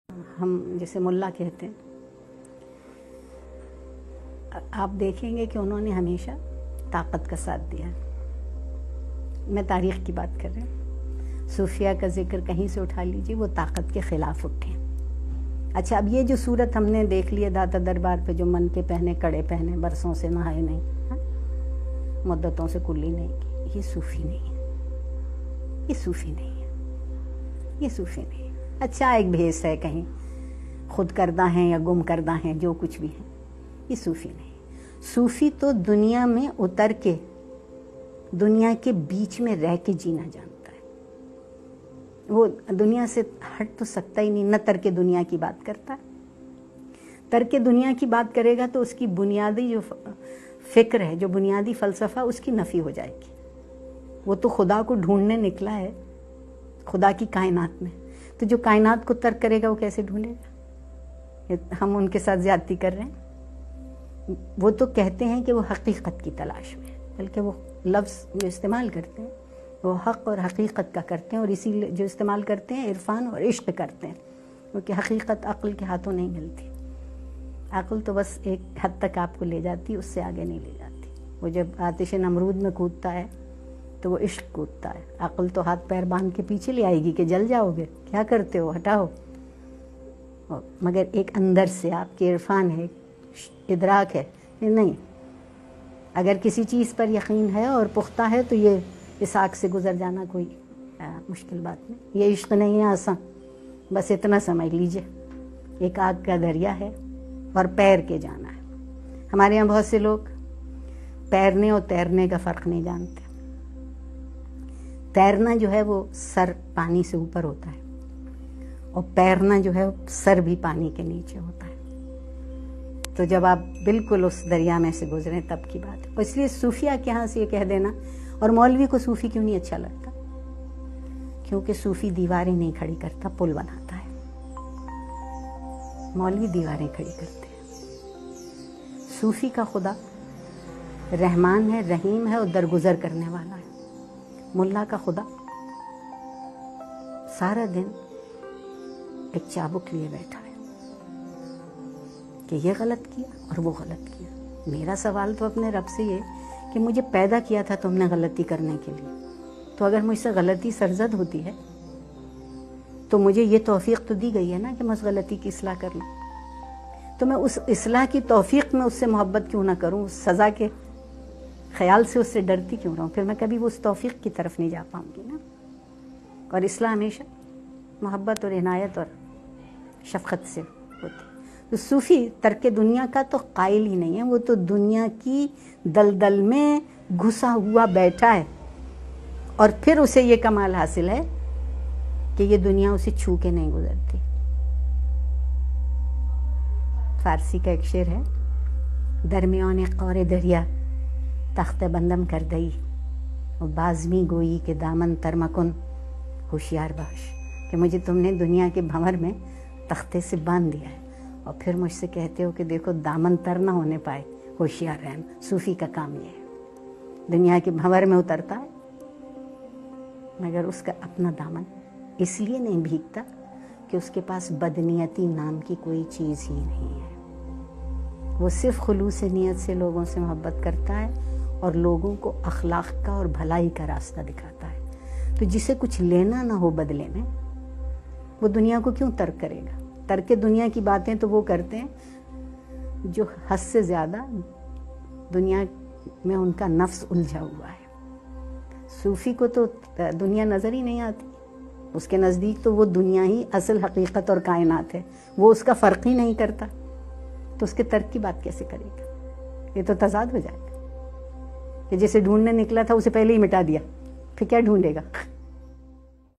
ہم جسے ملا کہتے ہیں، آپ دیکھیں گے کہ انہوں نے ہمیشہ طاقت کا ساتھ دیا. میں تاریخ کی بات کر رہے ہیں. صوفیہ کا ذکر کہیں سے اٹھا لیجیے، وہ طاقت کے خلاف اٹھے. اچھا، اب یہ جو صورت ہم نے دیکھ لی ہے داتا دربار پہ، جو من کے پہنے کڑے پہنے، برسوں سے نہائے نہیں، مدتوں سے کلی نہیں کی، یہ صوفی نہیں ہے، یہ صوفی نہیں ہے، یہ صوفی نہیں ہے. اچھا، ایک بھیس ہے، کہیں خود کردہ ہیں یا گم کردہ ہیں، جو کچھ بھی ہے، یہ صوفی نہیں. صوفی تو دنیا میں اتر کے، دنیا کے بیچ میں رہ کے جینا جانتا ہے. وہ دنیا سے ہٹ تو سکتا ہی نہیں، نہ ترک دنیا کی بات کرتا ہے. ترک دنیا کی بات کرے گا تو اس کی بنیادی جو فکر ہے، جو بنیادی فلسفہ، اس کی نفی ہو جائے گی. وہ تو خدا کو ڈھونڈنے نکلا ہے، خدا کی کائنات میں. تو جو کائنات کو ترک کرے گا وہ کیسے ڈھونڈے گا؟ ہم ان کے ساتھ زیادتی کر رہے ہیں. وہ تو کہتے ہیں کہ وہ حقیقت کی تلاش میں، بلکہ وہ لفظ جو استعمال کرتے ہیں وہ حق اور حقیقت کا کرتے ہیں، اور اسی جو استعمال کرتے ہیں عرفان اور عشق کرتے ہیں، کیونکہ حقیقت عقل کے ہاتھوں نہیں ملتی. عقل تو بس ایک حد تک آپ کو لے جاتی، اس سے آگے نہیں لے جاتی. وہ جب آتش نمرود میں کودتا ہے تو وہ عشق کودتا ہے. عقل تو ہاتھ پیر باندھ کے پیچھے لے آئے گی کہ جل جاؤ گے، کیا کرتے ہو، ہٹاؤ. مگر ایک اندر سے آپ کے عرفان ہے، ادراک ہے کہ نہیں، اگر کسی چیز پر یقین ہے اور پختہ ہے تو یہ اس آگ سے گزر جانا کوئی مشکل بات نہیں. یہ عشق نہیں ہے آسان، بس اتنا سمجھ لیجئے، ایک آگ کا دریا ہے اور پیر کے جانا ہے. ہمارے یہاں بہت سے لوگ پیرنے اور تیرنے کا فرق نہیں جانتے. تیرنا جو ہے وہ سر پانی سے اوپر ہوتا ہے، اور پیرنا جو ہے سر بھی پانی کے نیچے ہوتا ہے. تو جب آپ بالکل اس دریا میں سے گزریں تب کی بات ہے. اس لیے صوفیہ کے ہاں سے یہ کہہ دینا، اور مولوی کو صوفی کیوں نہیں اچھا لگتا؟ کیونکہ صوفی دیواریں نہیں کھڑی کرتا، پل بناتا ہے. مولوی دیواریں کھڑی کرتے ہیں. صوفی کا خدا رحمان ہے، رحیم ہے، اور درگزر کرنے والا ہے. ملا کا خدا سارا دن ایک چابک لیے بیٹھا ہے کہ یہ غلط کیا اور وہ غلط کیا. میرا سوال تو اپنے رب سے یہ کہ مجھے پیدا کیا تھا تم نے غلطی کرنے کے لیے، تو اگر مجھ سے غلطی سرزد ہوتی ہے تو مجھے یہ توفیق تو دی گئی ہے نا کہ میں اس غلطی کی اصلاح کر لوں. تو میں اس اصلاح کی توفیق میں اس سے محبت کیوں نہ کروں، اس سزا کے خیال سے اس سے ڈرتی کیوں رہوں؟ پھر میں کبھی وہ اس توفیق کی طرف نہیں جا پاؤں گی نا. اور اصلاح ہمیشہ محبت اور عنایت اور شفقت سے ہوتی. تو صوفی ترک دنیا کا تو قائل ہی نہیں ہے، وہ تو دنیا کی دلدل میں گھسا ہوا بیٹھا ہے، اور پھر اسے یہ کمال حاصل ہے کہ یہ دنیا اسے چھو کے نہیں گزرتی. فارسی کا ایک شعر ہے، درمیان قور دریا تخت بندم کر دئی، اور بازمی گوئی کہ دامن تر مکن ہوشیار باش، کہ مجھے تم نے دنیا کے بھنور میں تختے سے باندھ دیا ہے، اور پھر مجھ سے کہتے ہو کہ دیکھو دامن تر نہ ہونے پائے، ہوشیار رہنا. صوفی کا کام یہ ہے، دنیا کے بھنور میں اترتا ہے مگر اس کا اپنا دامن اس لیے نہیں بھیگتا کہ اس کے پاس بدنیتی نام کی کوئی چیز ہی نہیں ہے. وہ صرف خلوص نیت سے لوگوں سے محبت کرتا ہے اور لوگوں کو اخلاق کا اور بھلائی کا راستہ دکھاتا ہے. تو جسے کچھ لینا نہ ہو بدلے میں، وہ دنیا کو کیوں ترک کرے گا؟ ترک دنیا کی باتیں تو وہ کرتے ہیں جو حد سے زیادہ دنیا میں ان کا نفس الجھا ہوا ہے. صوفی کو تو دنیا نظر ہی نہیں آتی، اس کے نزدیک تو وہ دنیا ہی اصل حقیقت اور کائنات ہے، وہ اس کا فرق ہی نہیں کرتا. تو اس کے ترک کی بات کیسے کرے گا؟ یہ تو تضاد ہو جائے گا کہ جسے ڈھونڈنے نکلا تھا اسے پہلے ہی مٹا دیا، پھر کیا ڈھونڈے گا؟